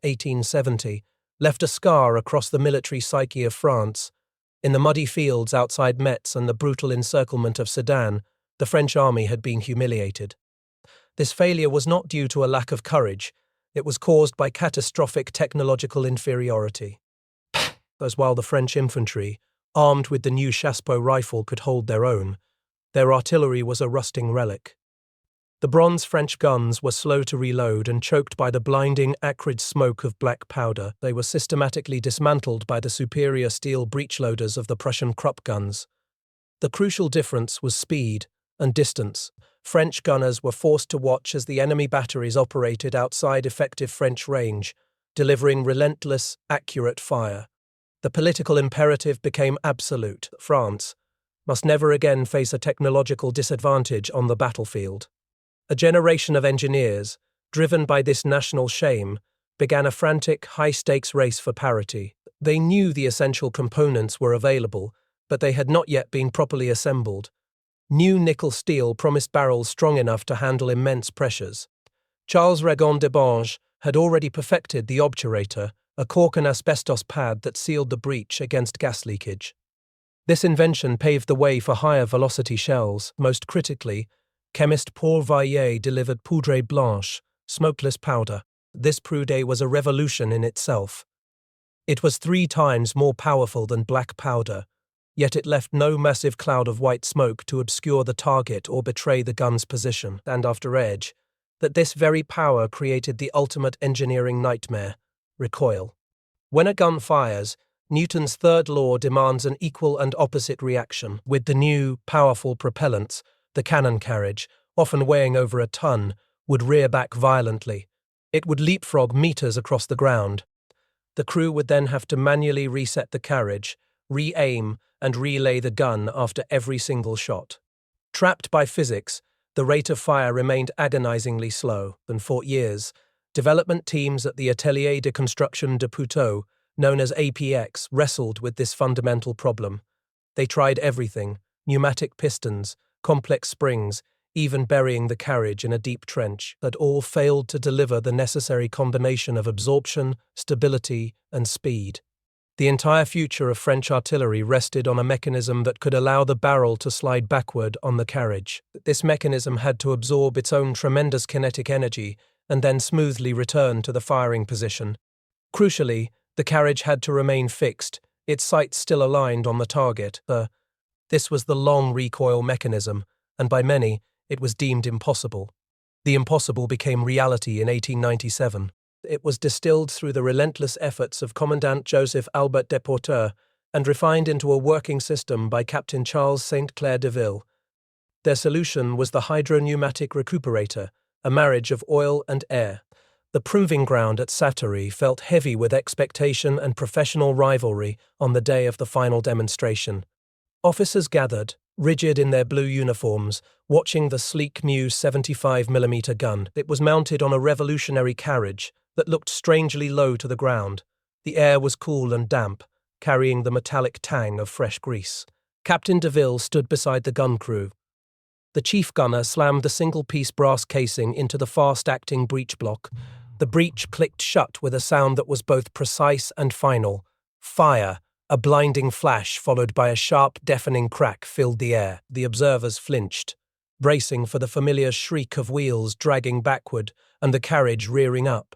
1870 left a scar across the military psyche of France. In the muddy fields outside Metz and the brutal encirclement of Sedan, the French army had been humiliated. This failure was not due to a lack of courage, it was caused by catastrophic technological inferiority. As while the French infantry, armed with the new Chassepot rifle, could hold their own, their artillery was a rusting relic. The bronze French guns were slow to reload and choked by the blinding, acrid smoke of black powder. They were systematically dismantled by the superior steel breechloaders of the Prussian Krupp guns. The crucial difference was speed and distance. French gunners were forced to watch as the enemy batteries operated outside effective French range, delivering relentless, accurate fire. The political imperative became absolute. France must never again face a technological disadvantage on the battlefield. A generation of engineers, driven by this national shame, began a frantic, high-stakes race for parity. They knew the essential components were available, but they had not yet been properly assembled. New nickel steel promised barrels strong enough to handle immense pressures. Charles Regon de Bange had already perfected the obturator, a cork and asbestos pad that sealed the breech against gas leakage. This invention paved the way for higher velocity shells. Most critically, chemist Paul Vaillet delivered poudre blanche, smokeless powder. This poudre was a revolution in itself. It was 3 times more powerful than black powder, yet it left no massive cloud of white smoke to obscure the target or betray the gun's position. And after edge, that this very power created the ultimate engineering nightmare: recoil. When a gun fires, Newton's third law demands an equal and opposite reaction. With the new, powerful propellants, the cannon carriage, often weighing over a ton, would rear back violently. It would leapfrog meters across the ground. The crew would then have to manually reset the carriage, re-aim, and relay the gun after every single shot. Trapped by physics, the rate of fire remained agonizingly slow, and for years, development teams at the Atelier de Construction de Puteaux, known as APX, wrestled with this fundamental problem. They tried everything: pneumatic pistons, complex springs, even burying the carriage in a deep trench, that all failed to deliver the necessary combination of absorption, stability, and speed. The entire future of French artillery rested on a mechanism that could allow the barrel to slide backward on the carriage. This mechanism had to absorb its own tremendous kinetic energy and then smoothly return to the firing position. Crucially, the carriage had to remain fixed, its sights still aligned on the target. This was the long recoil mechanism, and by many, it was deemed impossible. The impossible became reality in 1897. It was distilled through the relentless efforts of Commandant Joseph Albert Deporteur and refined into a working system by Captain Charles St. Clair de Ville. Their solution was the hydropneumatic recuperator, a marriage of oil and air. The proving ground at Sattery felt heavy with expectation and professional rivalry on the day of the final demonstration. Officers gathered, rigid in their blue uniforms, watching the sleek new 75mm gun. It was mounted on a revolutionary carriage that looked strangely low to the ground. The air was cool and damp, carrying the metallic tang of fresh grease. Captain de Ville stood beside the gun crew. The chief gunner slammed the single-piece brass casing into the fast-acting breech block. The breech clicked shut with a sound that was both precise and final. Fire! A blinding flash followed by a sharp, deafening crack filled the air. The observers flinched, bracing for the familiar shriek of wheels dragging backward and the carriage rearing up.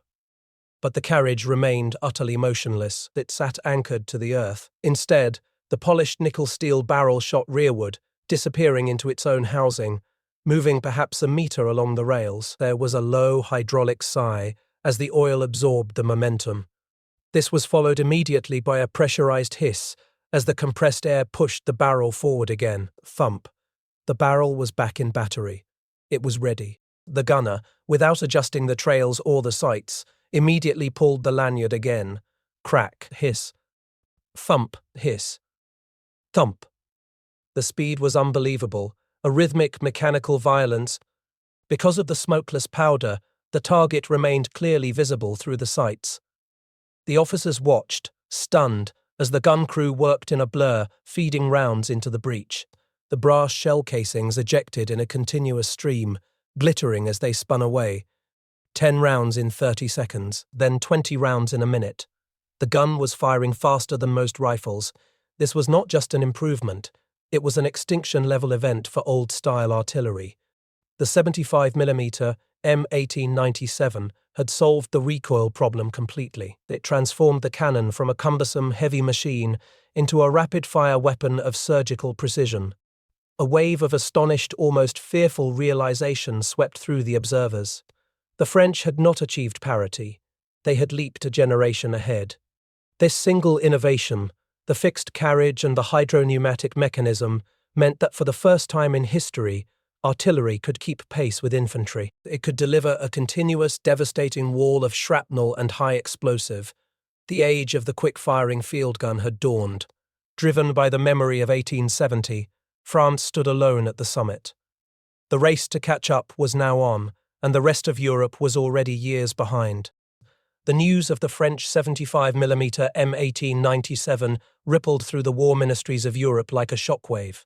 But the carriage remained utterly motionless. It sat anchored to the earth. Instead, the polished nickel-steel barrel shot rearward, disappearing into its own housing, moving perhaps a meter along the rails. There was a low hydraulic sigh as the oil absorbed the momentum. This was followed immediately by a pressurized hiss as the compressed air pushed the barrel forward again. Thump. The barrel was back in battery. It was ready. The gunner, without adjusting the trails or the sights, immediately pulled the lanyard again. Crack, hiss. Thump, hiss. Thump. The speed was unbelievable, a rhythmic mechanical violence. Because of the smokeless powder, the target remained clearly visible through the sights. The officers watched, stunned, as the gun crew worked in a blur, feeding rounds into the breech. The brass shell casings ejected in a continuous stream, glittering as they spun away. 10 rounds in 30 seconds, then 20 rounds in a minute. The gun was firing faster than most rifles. This was not just an improvement, it was an extinction-level event for old-style artillery. The 75mm M1897 had solved the recoil problem completely. It transformed the cannon from a cumbersome, heavy machine into a rapid-fire weapon of surgical precision. A wave of astonished, almost fearful realization swept through the observers. The French had not achieved parity. They had leaped a generation ahead. This single innovation, the fixed carriage and the hydropneumatic mechanism, meant that for the first time in history, artillery could keep pace with infantry. It could deliver a continuous, devastating wall of shrapnel and high explosive. The age of the quick-firing field gun had dawned. Driven by the memory of 1870, France stood alone at the summit. The race to catch up was now on, and the rest of Europe was already years behind. The news of the French 75mm M1897 rippled through the war ministries of Europe like a shockwave.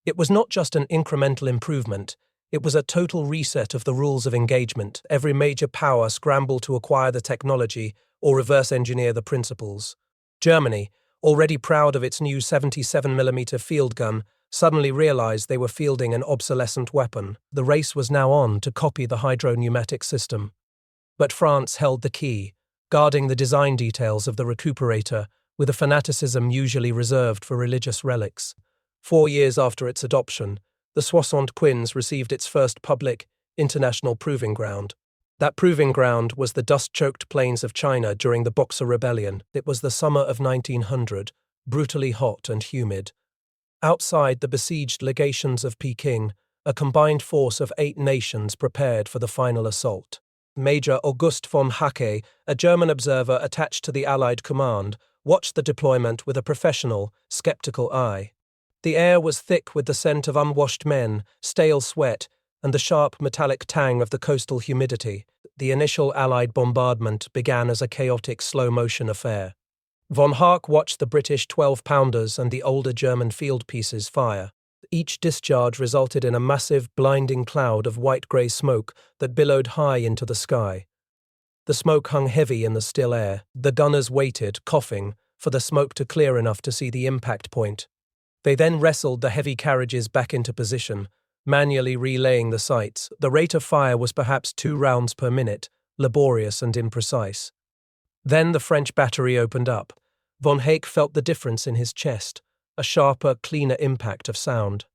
It was not just an incremental improvement, it was a total reset of the rules of engagement. Every major power scrambled to acquire the technology or reverse engineer the principles. Germany, already proud of its new 77mm field gun, suddenly realized they were fielding an obsolescent weapon. The race was now on to copy the hydropneumatic system. But France held the key, guarding the design details of the recuperator with a fanaticism usually reserved for religious relics. 4 years after its adoption, the Soixante Quinze received its first public, international proving ground. That proving ground was the dust-choked plains of China during the Boxer Rebellion. It was the summer of 1900, brutally hot and humid. Outside the besieged legations of Peking, a combined force of 8 nations prepared for the final assault. Major August von Hacke, a German observer attached to the Allied command, watched the deployment with a professional, skeptical eye. The air was thick with the scent of unwashed men, stale sweat, and the sharp metallic tang of the coastal humidity. The initial Allied bombardment began as a chaotic slow-motion affair. Von Hacke watched the British 12-pounders and the older German field pieces fire. Each discharge resulted in a massive, blinding cloud of white-grey smoke that billowed high into the sky. The smoke hung heavy in the still air. The gunners waited, coughing, for the smoke to clear enough to see the impact point. They then wrestled the heavy carriages back into position, manually relaying the sights. The rate of fire was perhaps 2 rounds per minute, laborious and imprecise. Then the French battery opened up. Von Hacke felt the difference in his chest, a sharper, cleaner impact of sound.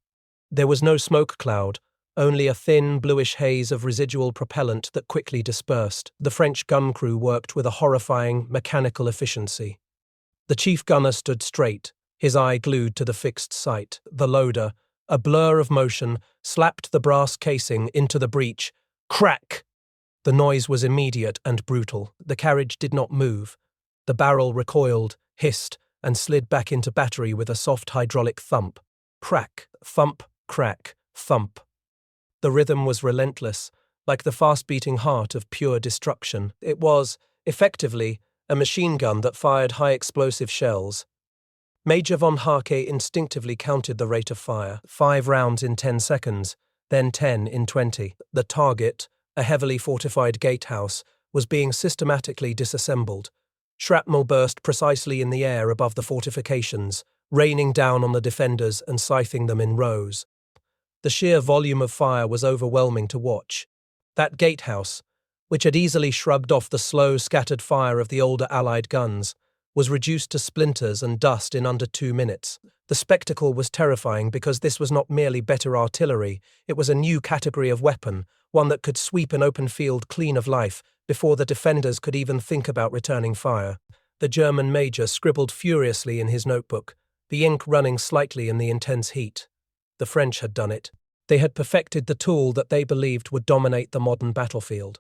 There was no smoke cloud, only a thin, bluish haze of residual propellant that quickly dispersed. The French gun crew worked with a horrifying, mechanical efficiency. The chief gunner stood straight, his eye glued to the fixed sight. The loader, a blur of motion, slapped the brass casing into the breech. Crack! The noise was immediate and brutal. The carriage did not move. The barrel recoiled, hissed, and slid back into battery with a soft hydraulic thump. Crack, thump, crack, thump. The rhythm was relentless, like the fast-beating heart of pure destruction. It was, effectively, a machine gun that fired high-explosive shells. Major von Hacke instinctively counted the rate of fire, 5 rounds in 10 seconds, then 10 in 20. The target, a heavily fortified gatehouse, was being systematically disassembled. Shrapnel burst precisely in the air above the fortifications, raining down on the defenders and scything them in rows. The sheer volume of fire was overwhelming to watch. That gatehouse, which had easily shrugged off the slow, scattered fire of the older Allied guns, was reduced to splinters and dust in under 2 minutes. The spectacle was terrifying because this was not merely better artillery, it was a new category of weapon, one that could sweep an open field clean of life before the defenders could even think about returning fire. The German major scribbled furiously in his notebook, the ink running slightly in the intense heat. The French had done it. They had perfected the tool that they believed would dominate the modern battlefield.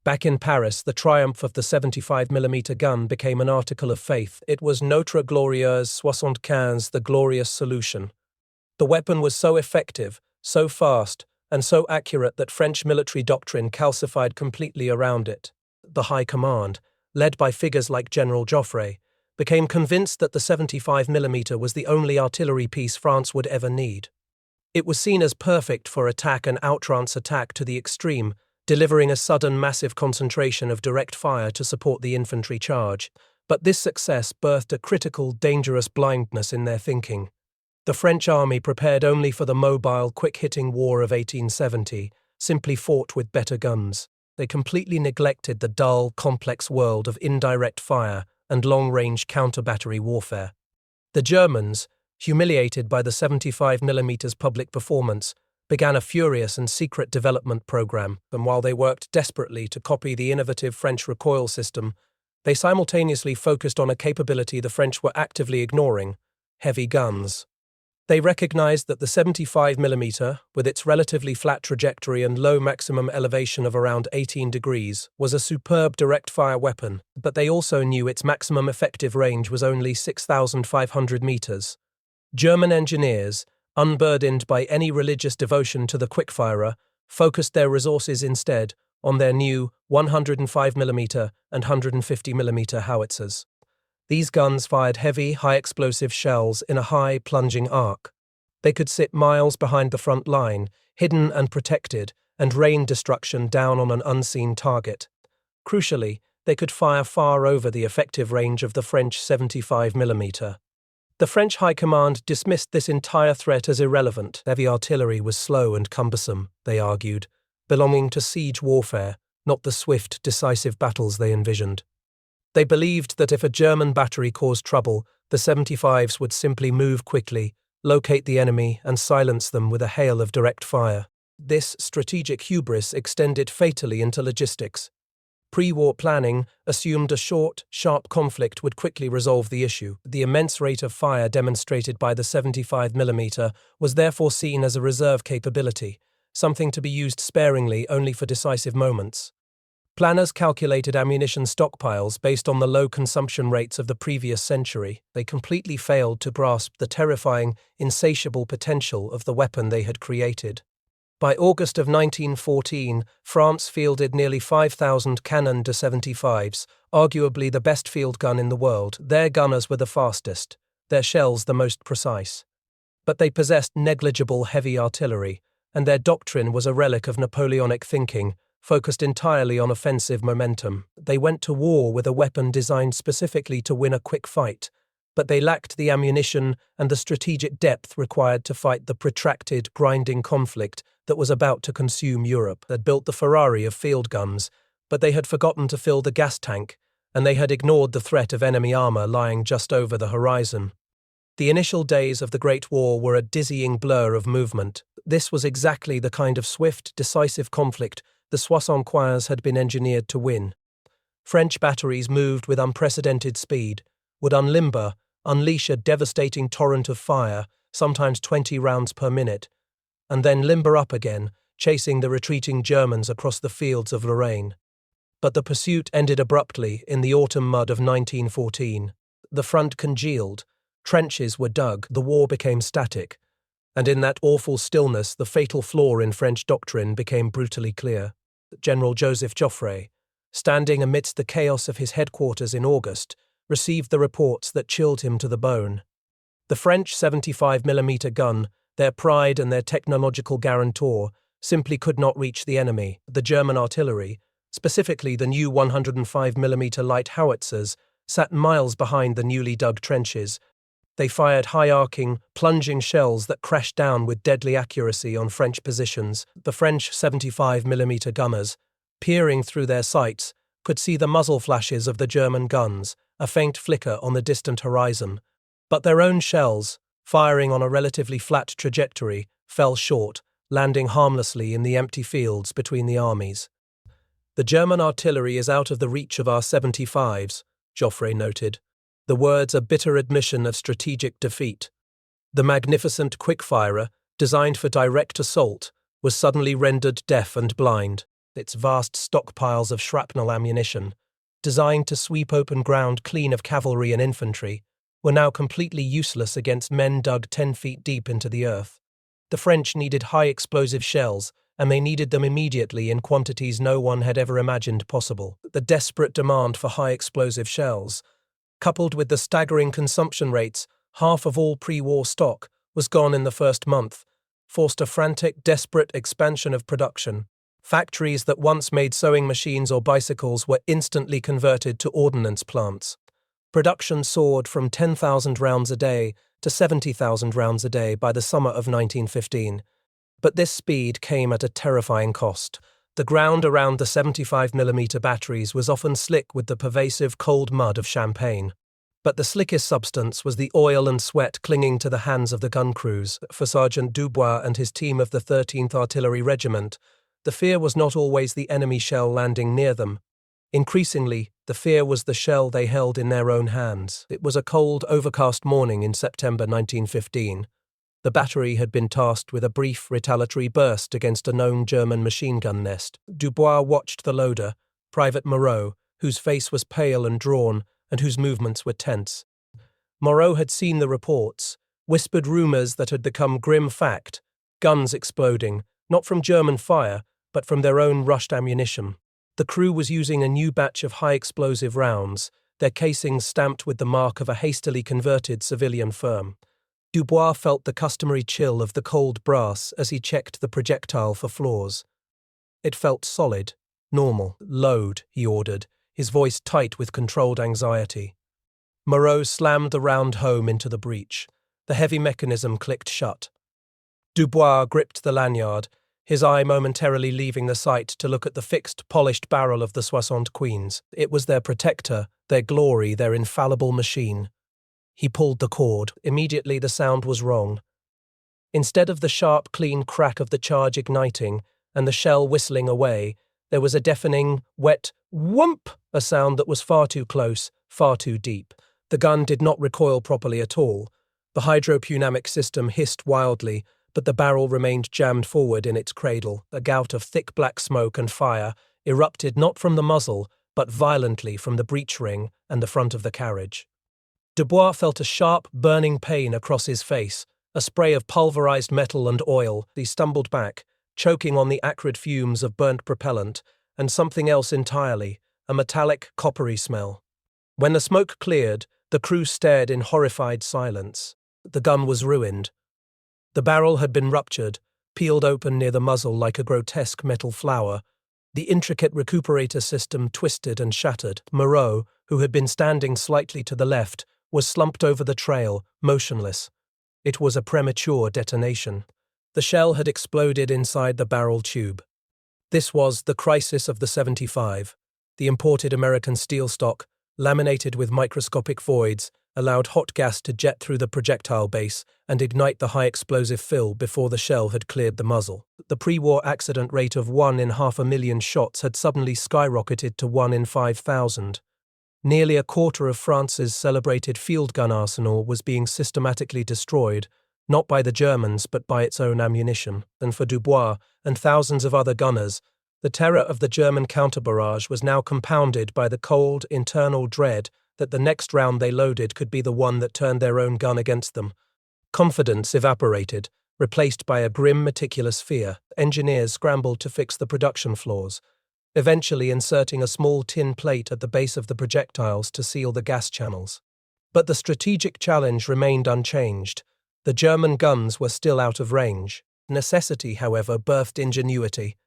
Back in Paris, the triumph of the 75mm gun became an article of faith. It was Notre Glorieuse 75, the glorious solution. The weapon was so effective, so fast, and so accurate that French military doctrine calcified completely around it. The High Command, led by figures like General Joffre, became convinced that the 75mm was the only artillery piece France would ever need. It was seen as perfect for attack and outrance attack to the extreme, delivering a sudden massive concentration of direct fire to support the infantry charge. But this success birthed a critical, dangerous blindness in their thinking. The French army, prepared only for the mobile, quick-hitting war of 1870, simply fought with better guns. They completely neglected the dull, complex world of indirect fire and long-range counter-battery warfare. The Germans, humiliated by the 75mm public performance, began a furious and secret development program, and while they worked desperately to copy the innovative French recoil system, they simultaneously focused on a capability the French were actively ignoring: heavy guns. They recognized that the 75mm, with its relatively flat trajectory and low maximum elevation of around 18 degrees, was a superb direct-fire weapon, but they also knew its maximum effective range was only 6,500 meters. German engineers, unburdened by any religious devotion to the quickfirer, focused their resources instead on their new 105mm and 150mm howitzers. These guns fired heavy, high-explosive shells in a high, plunging arc. They could sit miles behind the front line, hidden and protected, and rain destruction down on an unseen target. Crucially, they could fire far over the effective range of the French 75mm. The French High Command dismissed this entire threat as irrelevant. Heavy artillery was slow and cumbersome, they argued, belonging to siege warfare, not the swift, decisive battles they envisioned. They believed that if a German battery caused trouble, the 75s would simply move quickly, locate the enemy, and silence them with a hail of direct fire. This strategic hubris extended fatally into logistics. Pre-war planning assumed a short, sharp conflict would quickly resolve the issue. The immense rate of fire demonstrated by the 75mm was therefore seen as a reserve capability, something to be used sparingly only for decisive moments. Planners calculated ammunition stockpiles based on the low consumption rates of the previous century. They completely failed to grasp the terrifying, insatiable potential of the weapon they had created. By August of 1914, France fielded nearly 5,000 Cannon de 75s, arguably the best field gun in the world. Their gunners were the fastest, their shells the most precise. But they possessed negligible heavy artillery, and their doctrine was a relic of Napoleonic thinking, focused entirely on offensive momentum. They went to war with a weapon designed specifically to win a quick fight, but they lacked the ammunition and the strategic depth required to fight the protracted, grinding conflict that was about to consume Europe. They had built the Ferrari of field guns, but they had forgotten to fill the gas tank, and they had ignored the threat of enemy armor lying just over the horizon. The initial days of the Great War were a dizzying blur of movement. This was exactly the kind of swift, decisive conflict the Soixante-Quinze had been engineered to win. French batteries moved with unprecedented speed, would unlimber, unleash a devastating torrent of fire, sometimes 20 rounds per minute, and then limber up again, chasing the retreating Germans across the fields of Lorraine. But the pursuit ended abruptly in the autumn mud of 1914. The front congealed, trenches were dug, the war became static, and in that awful stillness the fatal flaw in French doctrine became brutally clear. General Joseph Joffre, standing amidst the chaos of his headquarters in August, received the reports that chilled him to the bone. The French 75mm gun, their pride and their technological guarantor, simply could not reach the enemy. The German artillery, specifically the new 105mm light howitzers, sat miles behind the newly dug trenches. They fired high-arcing, plunging shells that crashed down with deadly accuracy on French positions. The French 75mm gunners, peering through their sights, could see the muzzle flashes of the German guns, a faint flicker on the distant horizon. But their own shells, firing on a relatively flat trajectory, fell short, landing harmlessly in the empty fields between the armies. "The German artillery is out of the reach of our 75s, Joffre noted. The words a bitter admission of strategic defeat. The magnificent quickfirer, designed for direct assault, was suddenly rendered deaf and blind. Its vast stockpiles of shrapnel ammunition, designed to sweep open ground clean of cavalry and infantry, were now completely useless against men dug 10 feet deep into the earth. The French needed high-explosive shells, and they needed them immediately in quantities no one had ever imagined possible. The desperate demand for high-explosive shells, coupled with the staggering consumption rates, half of all pre-war stock was gone in the first month, forced a frantic, desperate expansion of production. Factories that once made sewing machines or bicycles were instantly converted to ordnance plants. Production soared from 10,000 rounds a day to 70,000 rounds a day by the summer of 1915. But this speed came at a terrifying cost. The ground around the 75mm batteries was often slick with the pervasive cold mud of Champagne. But the slickest substance was the oil and sweat clinging to the hands of the gun crews. For Sergeant Dubois and his team of the 13th Artillery Regiment, the fear was not always the enemy shell landing near them. Increasingly, the fear was the shell they held in their own hands. It was a cold, overcast morning in September 1915. The battery had been tasked with a brief retaliatory burst against a known German machine gun nest. Dubois watched the loader, Private Moreau, whose face was pale and drawn, and whose movements were tense. Moreau had seen the reports, whispered rumours that had become grim fact, guns exploding, not from German fire, but from their own rushed ammunition. The crew was using a new batch of high-explosive rounds, their casings stamped with the mark of a hastily converted civilian firm. Dubois felt the customary chill of the cold brass as he checked the projectile for flaws. It felt solid, normal. "Load," he ordered, his voice tight with controlled anxiety. Moreau slammed the round home into the breech. The heavy mechanism clicked shut. Dubois gripped the lanyard, his eye momentarily leaving the sight to look at the fixed, polished barrel of the 60 Queens. It was their protector, their glory, their infallible machine. He pulled the cord. Immediately the sound was wrong. Instead of the sharp, clean crack of the charge igniting and the shell whistling away, there was a deafening, wet whoomp, a sound that was far too close, far too deep. The gun did not recoil properly at all. The hydropneumatics system hissed wildly, but the barrel remained jammed forward in its cradle. A gout of thick black smoke and fire erupted not from the muzzle, but violently from the breech ring and the front of the carriage. Dubois felt a sharp, burning pain across his face, a spray of pulverized metal and oil. He stumbled back, choking on the acrid fumes of burnt propellant, and something else entirely, a metallic, coppery smell. When the smoke cleared, the crew stared in horrified silence. The gun was ruined. The barrel had been ruptured, peeled open near the muzzle like a grotesque metal flower. The intricate recuperator system twisted and shattered. Moreau, who had been standing slightly to the left, was slumped over the trail, motionless. It was a premature detonation. The shell had exploded inside the barrel tube. This was the crisis of the 75. The imported American steel stock, laminated with microscopic voids, allowed hot gas to jet through the projectile base and ignite the high explosive fill before the shell had cleared the muzzle. The pre-war accident rate of 1 in 500,000 shots had suddenly skyrocketed to 1 in 5,000. Nearly a quarter of France's celebrated field gun arsenal was being systematically destroyed, not by the Germans but by its own ammunition. And for Dubois and thousands of other gunners, the terror of the German counter-barrage was now compounded by the cold, internal dread that the next round they loaded could be the one that turned their own gun against them. Confidence evaporated, replaced by a grim, meticulous fear. Engineers scrambled to fix the production flaws, eventually inserting a small tin plate at the base of the projectiles to seal the gas channels. But the strategic challenge remained unchanged. The German guns were still out of range. Necessity, however, birthed ingenuity.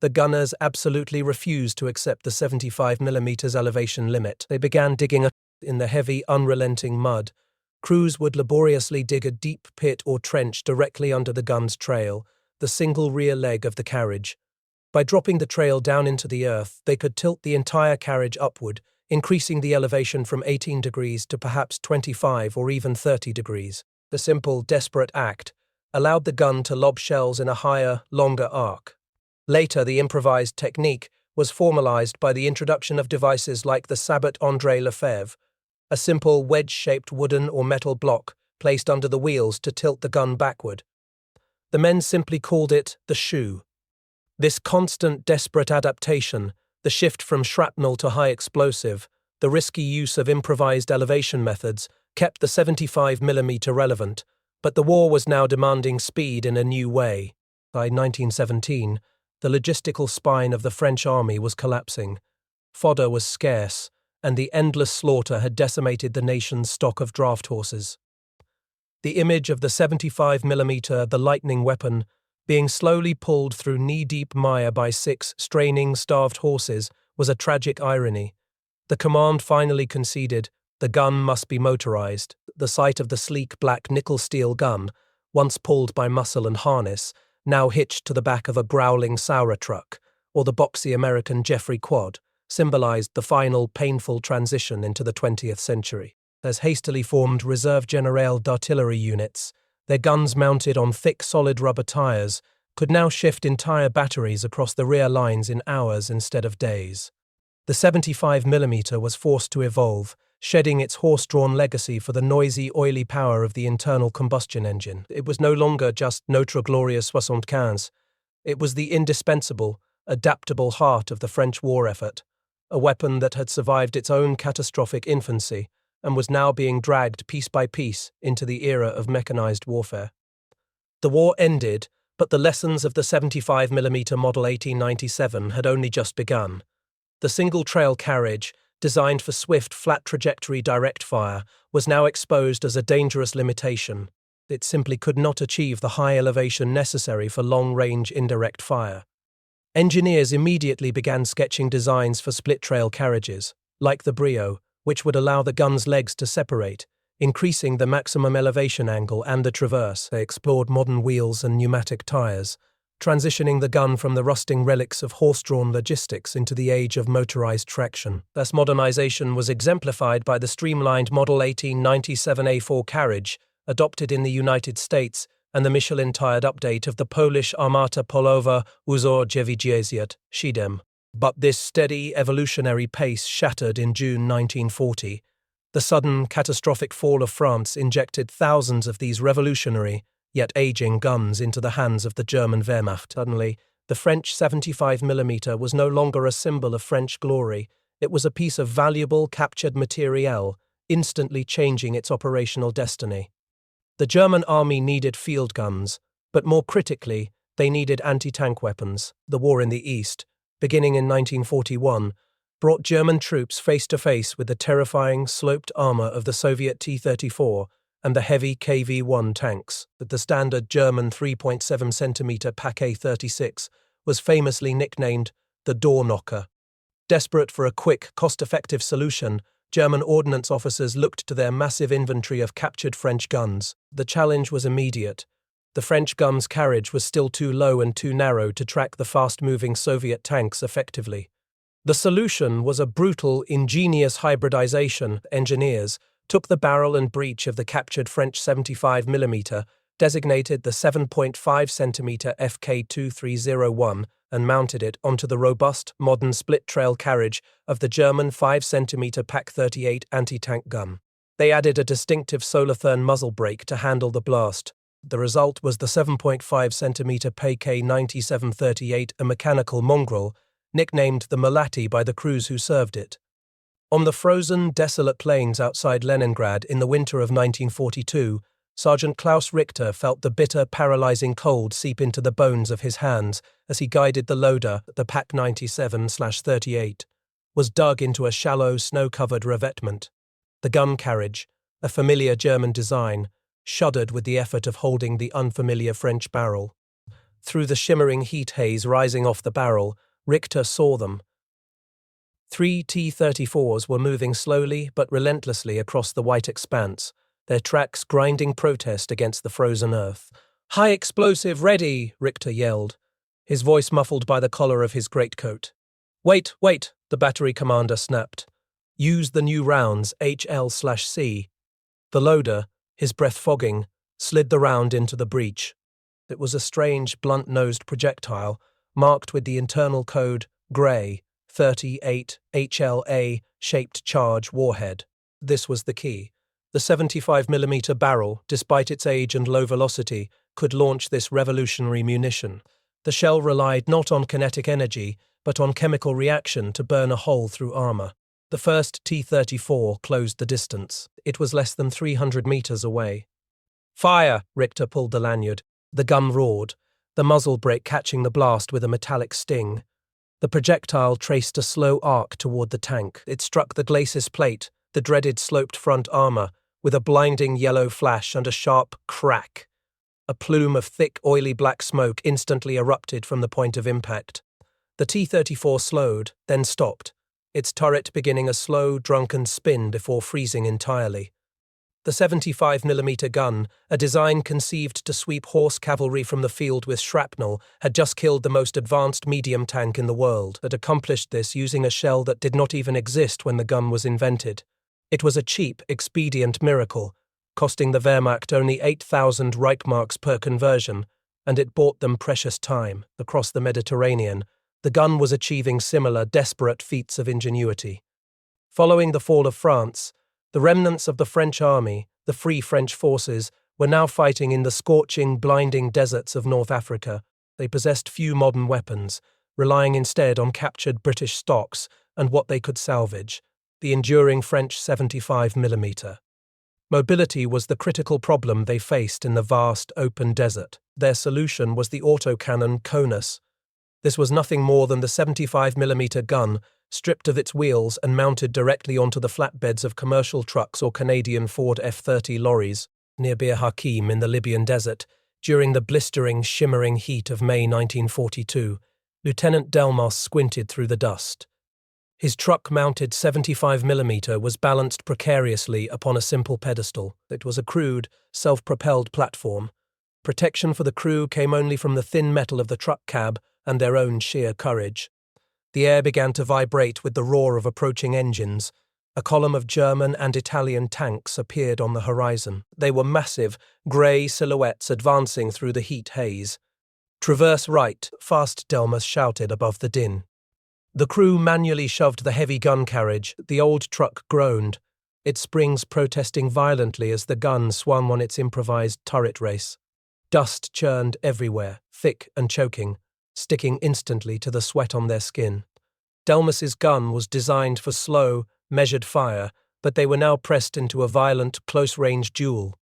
The gunners absolutely refused to accept the 75mm elevation limit. They began digging in the heavy, unrelenting mud. Crews would laboriously dig a deep pit or trench directly under the gun's trail, the single rear leg of the carriage. By dropping the trail down into the earth, they could tilt the entire carriage upward, increasing the elevation from 18 degrees to perhaps 25 or even 30 degrees. The simple, desperate act allowed the gun to lob shells in a higher, longer arc. Later, the improvised technique was formalized by the introduction of devices like the sabot André Lefebvre, a simple wedge-shaped wooden or metal block placed under the wheels to tilt the gun backward. The men simply called it the shoe. This constant, desperate adaptation, the shift from shrapnel to high explosive, the risky use of improvised elevation methods, kept the 75mm relevant, but the war was now demanding speed in a new way. By 1917, the logistical spine of the French army was collapsing. Fodder was scarce, and the endless slaughter had decimated the nation's stock of draft horses. The image of the 75mm, the lightning weapon, Being slowly pulled through knee-deep mire by 6 straining, starved horses was a tragic irony. The command finally conceded. The gun must be motorized. The sight of the sleek black nickel-steel gun, once pulled by muscle and harness, now hitched to the back of a growling Sauer truck, or the boxy American Jeffrey Quad, symbolized the final, painful transition into the 20th century. As hastily formed Reserve Generale d'Artillery units, their guns mounted on thick solid rubber tires, could now shift entire batteries across the rear lines in hours instead of days. The 75mm was forced to evolve, shedding its horse-drawn legacy for the noisy, oily power of the internal combustion engine. It was no longer just Notre Glorieux 75. It was the indispensable, adaptable heart of the French war effort, a weapon that had survived its own catastrophic infancy and was now being dragged piece by piece into the era of mechanized warfare. The war ended, but the lessons of the 75mm Model 1897 had only just begun. The single-trail carriage, designed for swift, flat-trajectory direct fire, was now exposed as a dangerous limitation. It simply could not achieve the high elevation necessary for long-range indirect fire. Engineers immediately began sketching designs for split-trail carriages, like the Brio, which would allow the gun's legs to separate, increasing the maximum elevation angle and the traverse. They explored modern wheels and pneumatic tires, transitioning the gun from the rusting relics of horse-drawn logistics into the age of motorized traction. Thus, modernization was exemplified by the streamlined Model 1897 A4 carriage, adopted in the United States, and the Michelin-tired update of the Polish Armata Polowa Uzor 90 Siedem. But this steady, evolutionary pace shattered in June 1940. The sudden, catastrophic fall of France injected thousands of these revolutionary, yet aging guns into the hands of the German Wehrmacht. Suddenly, the French 75mm was no longer a symbol of French glory. It was a piece of valuable, captured materiel, instantly changing its operational destiny. The German army needed field guns, but more critically, they needed anti-tank weapons. The war in the East, beginning in 1941, brought German troops face-to-face with the terrifying, sloped armor of the Soviet T-34 and the heavy KV-1 tanks. The standard German 3.7cm Pak-36 was famously nicknamed the door knocker. Desperate for a quick, cost-effective solution, German ordnance officers looked to their massive inventory of captured French guns. The challenge was immediate. The French gun's carriage was still too low and too narrow to track the fast-moving Soviet tanks effectively. The solution was a brutal, ingenious hybridization. Engineers took the barrel and breech of the captured French 75mm, designated the 7.5cm FK2301, and mounted it onto the robust, modern split-trail carriage of the German 5cm Pak-38 anti-tank gun. They added a distinctive Solartherm muzzle brake to handle the blast. The result was the 7.5cm PK9738, a mechanical mongrel, nicknamed the Mulatti by the crews who served it. On the frozen, desolate plains outside Leningrad in the winter of 1942, Sergeant Klaus Richter felt the bitter, paralyzing cold seep into the bones of his hands as he guided the loader. The Pak-97/38 was dug into a shallow, snow-covered revetment. The gun carriage, a familiar German design, shuddered with the effort of holding the unfamiliar French barrel. Through the shimmering heat haze rising off the barrel, Richter saw them. 3 T-34s were moving slowly but relentlessly across the white expanse, their tracks grinding protest against the frozen earth. "High explosive ready!" Richter yelled, his voice muffled by the collar of his greatcoat. "Wait, wait!" the battery commander snapped. "Use the new rounds, HL/C." The loader, his breath fogging, slid the round into the breech. It was a strange, blunt-nosed projectile, marked with the internal code Grey 38 HLA-shaped charge warhead. This was the key. The 75mm barrel, despite its age and low velocity, could launch this revolutionary munition. The shell relied not on kinetic energy, but on chemical reaction to burn a hole through armor. The first T-34 closed the distance. It was less than 300 meters away. "Fire!" Richter pulled the lanyard. The gun roared, the muzzle brake catching the blast with a metallic sting. The projectile traced a slow arc toward the tank. It struck the glacis plate, the dreaded sloped front armor, with a blinding yellow flash and a sharp crack. A plume of thick, oily black smoke instantly erupted from the point of impact. The T-34 slowed, then stopped, its turret beginning a slow, drunken spin before freezing entirely. The 75mm gun, a design conceived to sweep horse cavalry from the field with shrapnel, had just killed the most advanced medium tank in the world. It accomplished this using a shell that did not even exist when the gun was invented. It was a cheap, expedient miracle, costing the Wehrmacht only 8,000 Reichsmarks per conversion, and it bought them precious time. Across the Mediterranean, the gun was achieving similar desperate feats of ingenuity. Following the fall of France, the remnants of the French army, the Free French forces, were now fighting in the scorching, blinding deserts of North Africa. They possessed few modern weapons, relying instead on captured British stocks and what they could salvage, the enduring French 75mm. Mobility was the critical problem they faced in the vast, open desert. Their solution was the autocannon Conus. This was nothing more than the 75mm gun, stripped of its wheels and mounted directly onto the flatbeds of commercial trucks or Canadian Ford F-30 lorries. Near Bir Hakeim in the Libyan desert, during the blistering, shimmering heat of May 1942, Lieutenant Delmas squinted through the dust. His truck-mounted 75mm was balanced precariously upon a simple pedestal. It was a crude, self-propelled platform. Protection for the crew came only from the thin metal of the truck cab and their own sheer courage. The air began to vibrate with the roar of approaching engines. A column of German and Italian tanks appeared on the horizon. They were massive, grey silhouettes advancing through the heat haze. "Traverse right," fast, Delmas shouted above the din. The crew manually shoved the heavy gun carriage. The old truck groaned, its springs protesting violently as the gun swung on its improvised turret race. Dust churned everywhere, thick and choking, sticking instantly to the sweat on their skin. Delmas's gun was designed for slow, measured fire, but they were now pressed into a violent, close-range duel.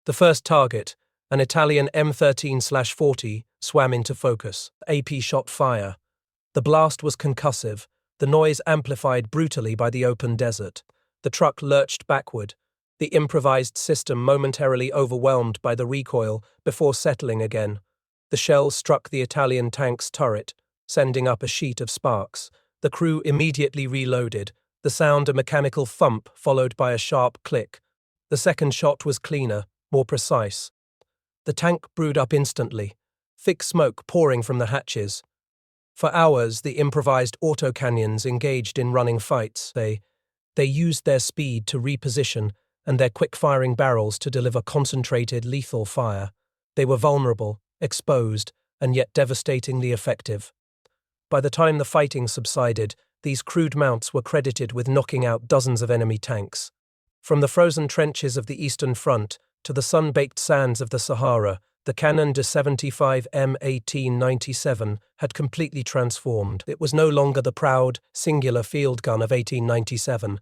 The first target, an Italian M13/40, swam into focus. AP shot fire. The blast was concussive, the noise amplified brutally by the open desert. The truck lurched backward, the improvised system momentarily overwhelmed by the recoil before settling again. The shell struck the Italian tank's turret, sending up a sheet of sparks. The crew immediately reloaded, the sound a mechanical thump followed by a sharp click. The second shot was cleaner, more precise. The tank brewed up instantly, thick smoke pouring from the hatches. For hours, the improvised autocannons engaged in running fights. They used their speed to reposition and their quick-firing barrels to deliver concentrated, lethal fire. They were vulnerable, exposed, and yet devastatingly effective. By the time the fighting subsided, these crude mounts were credited with knocking out dozens of enemy tanks. From the frozen trenches of the Eastern Front to the sun-baked sands of the Sahara, the cannon de 75M 1897 had completely transformed. It was no longer the proud, singular field gun of 1897.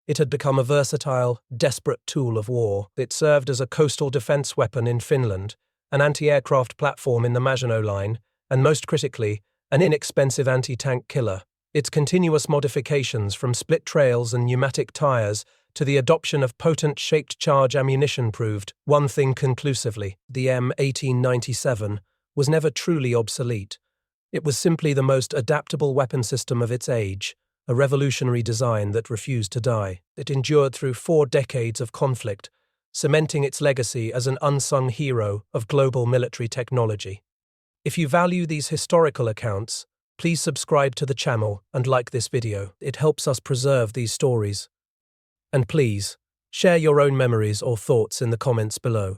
It had become a versatile, desperate tool of war. It served as a coastal defense weapon in Finland, an anti-aircraft platform in the Maginot Line, and most critically, an inexpensive anti-tank killer. Its continuous modifications from split trails and pneumatic tires to the adoption of potent shaped charge ammunition proved one thing conclusively: the M1897 was never truly obsolete. It was simply the most adaptable weapon system of its age, a revolutionary design that refused to die. It endured through 4 decades of conflict, cementing its legacy as an unsung hero of global military technology. If you value these historical accounts, please subscribe to the channel and like this video. It helps us preserve these stories. And please, share your own memories or thoughts in the comments below.